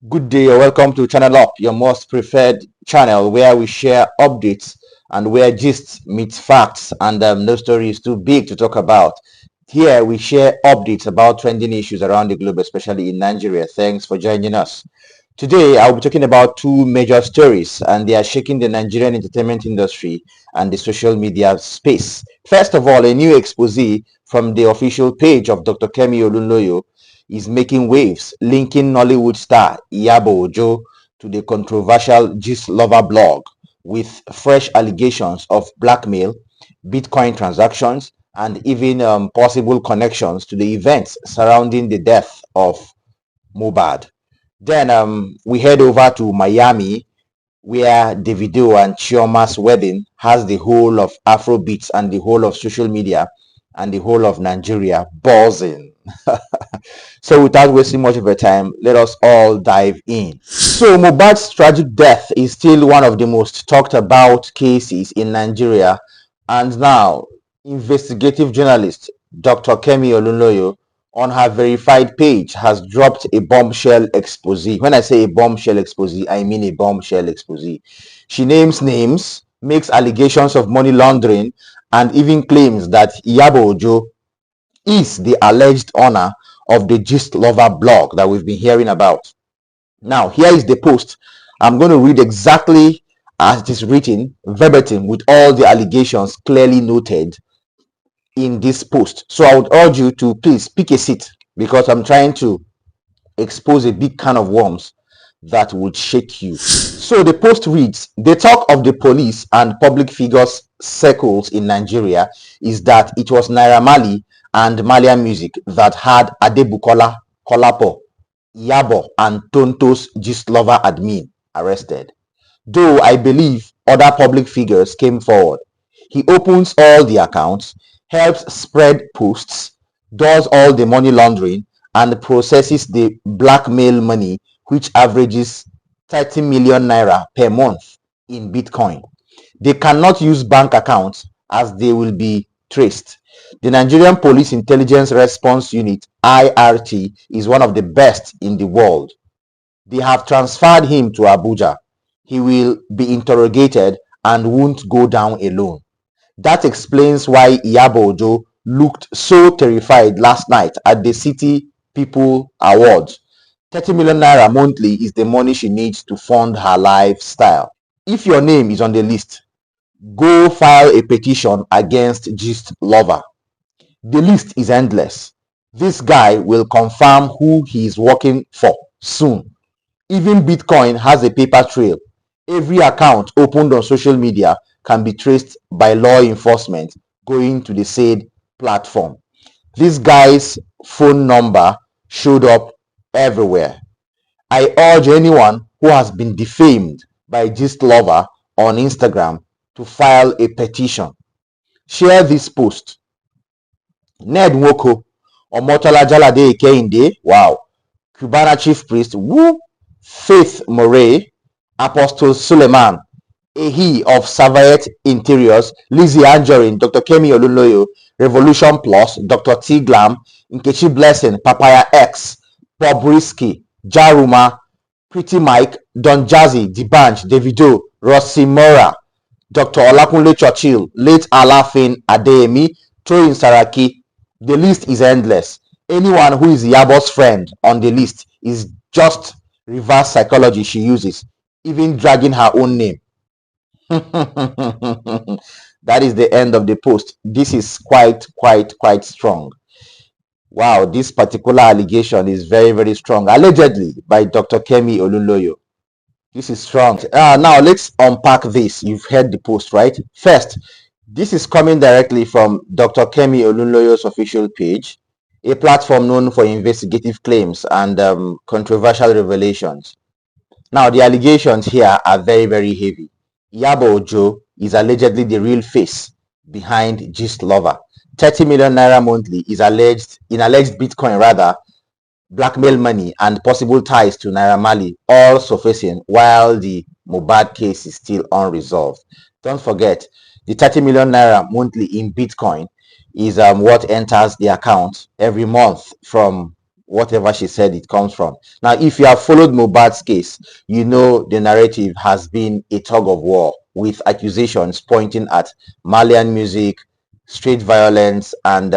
Good day or welcome to Channel Up, your most preferred channel where we share updates and where gist meets facts and no story is too big to talk about. Here we share updates about trending issues around the globe, especially in Nigeria. Thanks for joining us. Today I'll be talking about two major stories and they are shaking the Nigerian entertainment industry and the social media space. First of all, a new expose from the official page of Dr. Kemi Olunloyo is making waves, linking Nollywood star Iyabo Ojo to the controversial Gistlover blog with fresh allegations of blackmail, Bitcoin transactions, and even possible connections to the events surrounding the death of Mohbad. Then we head over to Miami, where Davido and Chioma's wedding has the whole of Afrobeats and the whole of social media and the whole of Nigeria buzzing. So without wasting much of your time, let us all dive in. So Mohbad's tragic death is still one of the most talked about cases in Nigeria, and now investigative journalist Dr. Kemi Olunloyo on her verified page has dropped a bombshell expose. When I say a bombshell expose, I mean a bombshell expose. She names names, makes allegations of money laundering, and even claims that Iyabo Ojo is the alleged owner of the Gistlover blog that we've been hearing about. Now, here is the post. I'm going to read exactly as it is written, verbatim, with all the allegations clearly noted in this post. So I would urge you to please pick a seat because I'm trying to expose a big can of worms that would shake you. So the post reads, the talk of the police and public figures circles in Nigeria is that it was Naira Marley and Malian music that had Adebukola, Kolapo, Yabo, and Tonto's Gistlover admin arrested. Though I believe other public figures came forward. He opens all the accounts, helps spread posts, does all the money laundering, and processes the blackmail money, which averages 30 million naira per month in Bitcoin. They cannot use bank accounts as they will be traced. The Nigerian Police Intelligence Response Unit (IRT) is one of the best in the world. They have transferred him to Abuja. He will be interrogated and won't go down alone. That explains why Iyabo Ojo looked so terrified last night at the City People Awards. 30 million naira monthly is the money she needs to fund her lifestyle. If your name is on the list, go file a petition against Gistlover. The list is endless. This guy will confirm who he is working for soon. Even Bitcoin has a paper trail. Every account opened on social media can be traced by law enforcement going to the said platform. This guy's phone number showed up everywhere. I urge anyone who has been defamed by Gistlover on Instagram to file a petition. Share this post. Ned Nwoko, Omotola Jalade Kehinde, wow, Cubana Chief Priest, woo, Faith Moray, Apostle Suleiman, Ehi of Savayet Interiors, Lizzie Anjorin, Dr. Kemi Olunloyo, Revolution Plus, Dr. T. Glam, Nkechi Blessing, Papaya X, Bob Risky, Jaruma, Pretty Mike, Don Jazzy, D'banj, Davido, Rossi Mora, Dr. Olakunle Churchill, late Alafin Adeyemi, Toyin Saraki. The list is endless. Anyone who is Yabo's friend on the list is just reverse psychology she uses, even dragging her own name. That is the end of the post. This is quite strong. Wow, this particular allegation is very strong. Allegedly by Dr. Kemi Olunloyo. This is strong. Now let's unpack this. You've heard the post, right? First, this is coming directly from Dr. Kemi Olunloyo's official page, a platform known for investigative claims and controversial revelations. Now, the allegations here are very heavy. Iyabo Ojo is allegedly the real face behind Gistlover. 30 million naira monthly is alleged Bitcoin rather, blackmail money and possible ties to Naira Marley all surfacing while the Mohbad case is still unresolved. Don't forget, the 30 million naira monthly in Bitcoin is what enters the account every month from whatever she said it comes from. Now, if you have followed Mohbad's case, you know the narrative has been a tug of war with accusations pointing at Malian music, street violence, and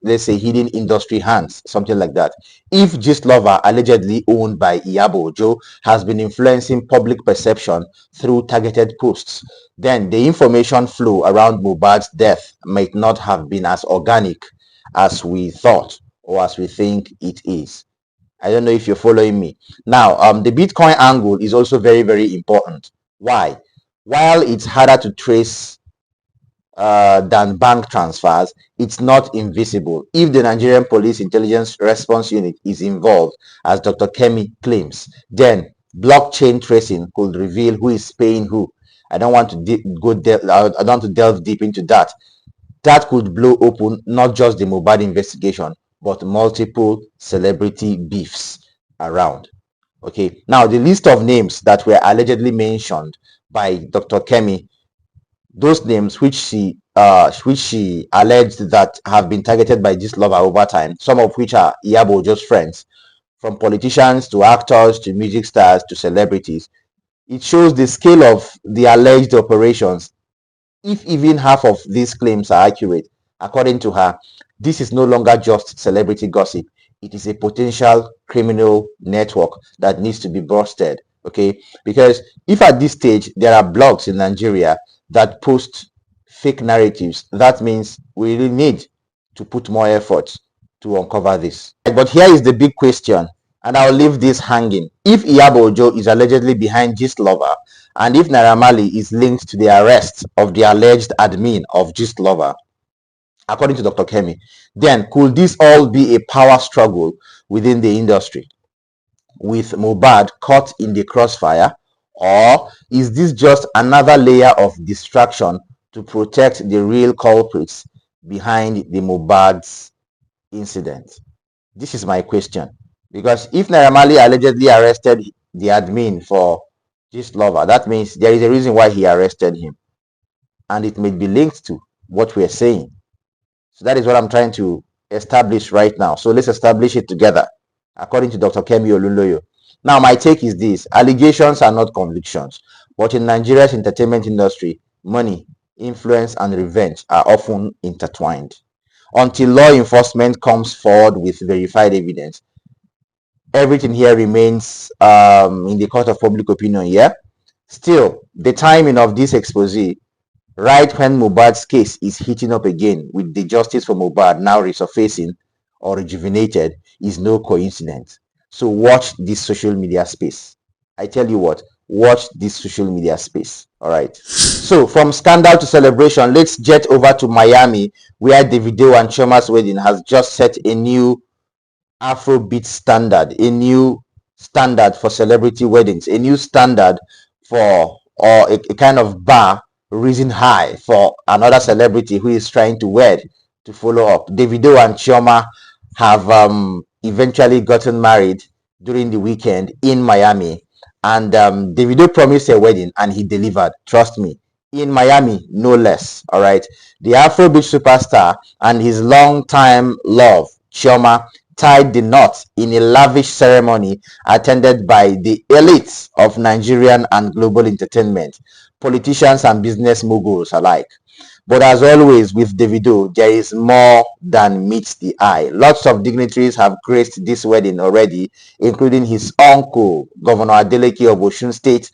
let's say hidden industry hands, something like that. If Gistlover, allegedly owned by Iyabo Ojo, has been influencing public perception through targeted posts, then the information flow around Mohbad's death might not have been as organic as we thought or as we think it is. I don't know if you're following me. Now, the Bitcoin angle is also very, very important. Why? While it's harder to trace than bank transfers, it's not invisible. If the Nigerian Police Intelligence Response Unit is involved, as Dr. Kemi claims, then blockchain tracing could reveal who is paying who. I don't want to I don't want to delve deep into that. That could blow open not just the Mohbad investigation, but multiple celebrity beefs around. Okay, now the list of names that were allegedly mentioned by Dr. Kemi, those names which she alleged that have been targeted by this lover over time, some of which are Iyabo Ojo's friends, from politicians to actors to music stars to celebrities. It shows the scale of the alleged operations. If even half of these claims are accurate, according to her, this is no longer just celebrity gossip. It is a potential criminal network that needs to be busted. Okay, because if at this stage there are blogs in Nigeria that post fake narratives, that means we really need to put more effort to uncover this. But here is the big question, and I'll leave this hanging. If Iyabo Ojo is allegedly behind Gistlover, and if Naira Marley is linked to the arrest of the alleged admin of Gistlover, according to Dr. Kemi, then could this all be a power struggle within the industry, with Mohbad caught in the crossfire? Or is this just another layer of distraction to protect the real culprits behind the Mohbad's incident? This is my question. Because if Naira Marley allegedly arrested the admin for Gistlover, that means there is a reason why he arrested him. And it may be linked to what we're saying. So that is what I'm trying to establish right now. So let's establish it together, according to Dr. Kemi Olunloyo. Now, my take is this: allegations are not convictions, but in Nigeria's entertainment industry, money, influence, and revenge are often intertwined. Until law enforcement comes forward with verified evidence, everything here remains in the court of public opinion. Yeah. Still, the timing of this expose, right when Mohbad's case is heating up again, with the justice for Mohbad now resurfacing or rejuvenated, is no coincidence. So watch this social media space. I tell you what, watch this social media space. All right. So from scandal to celebration, let's jet over to Miami, where Davido and Chioma's wedding has just set a new Afrobeat standard, a new standard for celebrity weddings, a new standard for, or a kind of bar risen high for another celebrity who is trying to wed to follow up. Davido and Chioma have eventually gotten married during the weekend in Miami, and Davido promised a wedding and he delivered. Trust me, in Miami, no less. All right, the Afrobeat superstar and his longtime love, Chioma, tied the knot in a lavish ceremony attended by the elites of Nigerian and global entertainment, politicians and business moguls alike. But as always with Davido, there is more than meets the eye. Lots of dignitaries have graced this wedding already, including his uncle, Governor Adeleke of Osun State,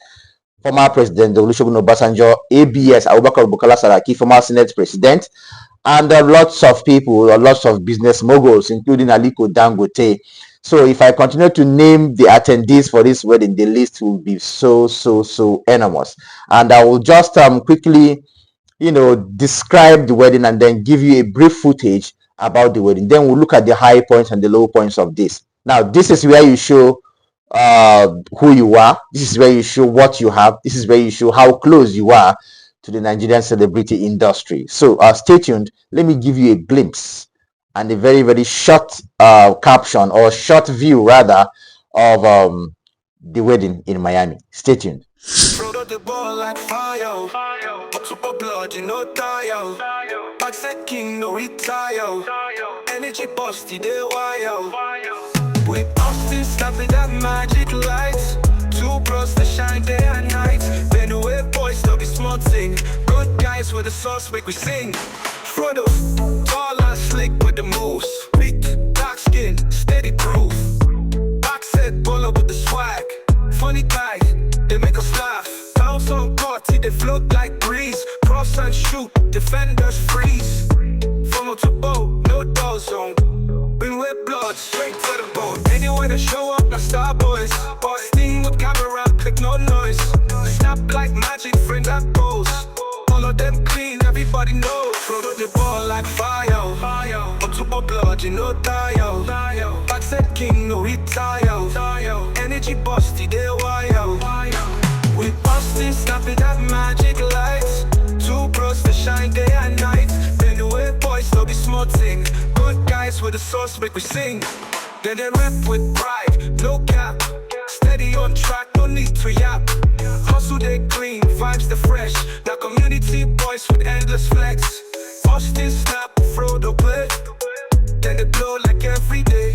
former President Olusegun Obasanjo, ABS Abubakar Bukola Saraki, former Senate President, and lots of people, or lots of business moguls, including Aliko Dangote. So if I continue to name the attendees for this wedding, the list will be so enormous. And I will just quickly, describe the wedding and then give you a brief footage about the wedding. Then we'll look at the high points and the low points of this. Now, this is where you show who you are. This is where you show what you have. This is where you show how close you are to the Nigerian celebrity industry. So stay tuned. Let me give you a glimpse and a very short caption, or short view rather, of the wedding in Miami. Stay tuned. The ball like fire. Super blood, you know, tire. Back set king, no retire. Energy busty, they wire. snapping that magic lights. Two bros that shine day and night. Then the way boys don't be small thing. Good guys with the sauce make we sing. Frodo, tall and slick with the moves. Big, dark skin, steady proof. Backset baller with the swag. Funny guy, they make us laugh. Bounce on party, they float like breeze. Cross and shoot, defenders freeze. From to bow, no dull zone. Been with blood, straight to the bone. Anywhere to show up, the star boys. Sting with camera, click no noise. Snap like magic, friend that pose. All of them clean, everybody knows. Throw the ball like fire. Up to my blood, you know Dio. Back said king, no retire. Energy busty, they wire. We bustin', snapping that magic lights. Two bros that shine day and night. Then the way boys don't be small thing. Good guys with the sauce make we sing. Then they rap with pride, no cap. Steady on track, no need to yap. Hustle they clean, vibes they fresh. Now community boys with endless flex. Austin snap, Frodo play. Then they blow like every day.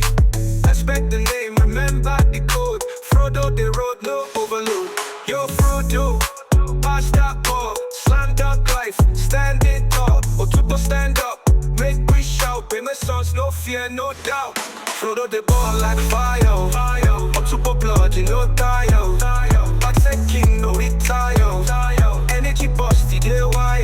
Expect the name, remember the code. Frodo they road, no overload. Yo Frodo, pass that ball. Slam dunk life, standing tall. Otuto stand up, make we shout. Pay my sons, no fear, no doubt. Frodo the ball like fire. Up to blood, you know Dio. Back said king, no retire. Energy busty, they wire.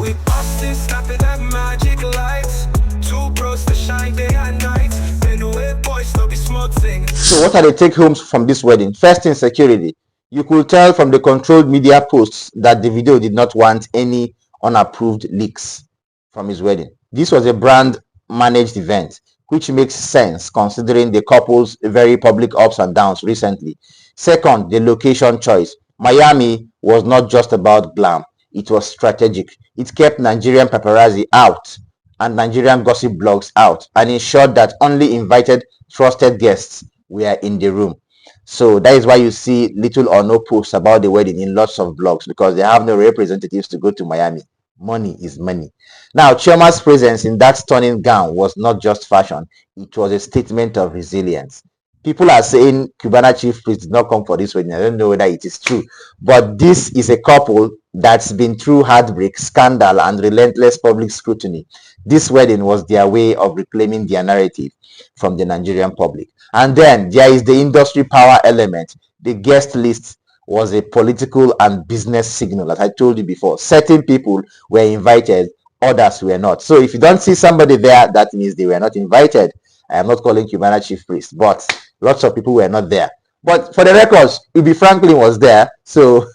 We bustin', snapping that magic lights. Two bros that shine day and night. Then the way boys don't be small thing. So what are the take homes from this wedding? First, in security, you could tell from the controlled media posts that Davido did not want any unapproved leaks from his wedding. This was a brand managed event, which makes sense considering the couple's very public ups and downs recently. Second, the location choice. Miami was not just about glam, it was strategic. It kept Nigerian paparazzi out and Nigerian gossip blogs out and ensured that only invited trusted guests were in the room. So that is why you see little or no posts about the wedding in lots of blogs, because they have no representatives to go to Miami. Money is money. Now, Chioma's presence in that stunning gown was not just fashion, it was a statement of resilience. People are saying Cubana Chief Priest did not come for this wedding. I don't know whether it is true, but this is a couple that's been through heartbreak, scandal, and relentless public scrutiny. This wedding was their way of reclaiming their narrative from the Nigerian public. And then there is the industry power element. The guest list was a political and business signal, as I told you before. Certain people were invited, others were not. So if you don't see somebody there, that means they were not invited. I am not calling Cubana Chief Priest, but lots of people were not there. But for the records, Ubi Franklin was there. So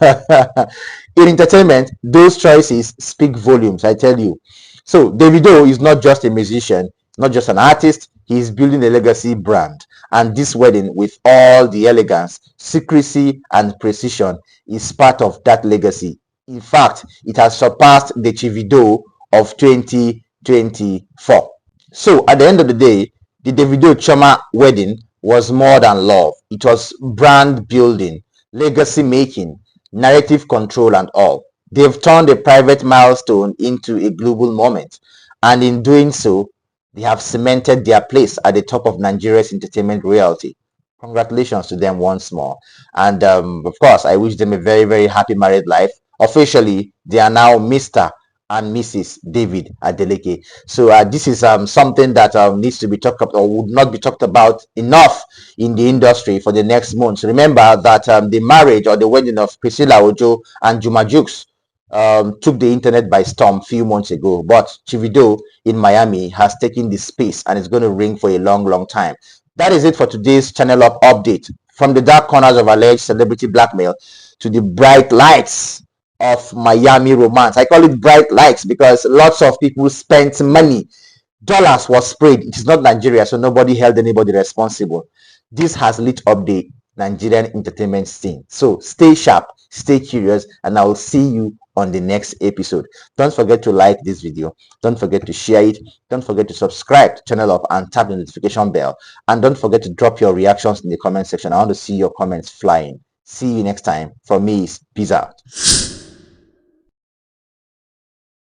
in entertainment, those choices speak volumes, I tell you. So Davido is not just a musician, not just an artist, he is building a legacy brand. And this wedding, with all the elegance, secrecy, and precision, is part of that legacy. In fact, it has surpassed the Chivido of 2024. So at the end of the day, the Davido Chioma wedding was more than love. It was brand building, legacy making, narrative control, and all. They've turned a private milestone into a global moment, and in doing so, they have cemented their place at the top of Nigeria's entertainment royalty. Congratulations to them once more. And of course, I wish them a very, very happy married life. Officially, they are now Mr. and Mrs. David Adeleke. So this is something that needs to be talked about, or would not be talked about enough in the industry for the next months. Remember that the marriage or the wedding of Priscilla Ojo and Juma Jukes took the internet by storm a few months ago, but Chivido in Miami has taken the space and it's going to ring for a long, long time. That is it for today's Channel Up update. From the dark corners of alleged celebrity blackmail to the bright lights of Miami romance. I call it bright lights because lots of people spent money. Dollars was sprayed. It is not Nigeria, so nobody held anybody responsible. This has lit up the Nigerian entertainment scene. So stay sharp, stay curious, and I will see you on the next episode. Don't forget to like this video. Don't forget to share it. Don't forget to subscribe to Channel Up and tap the notification bell. And don't forget to drop your reactions in the comment section. I want to see your comments flying. See you next time. From me, peace out.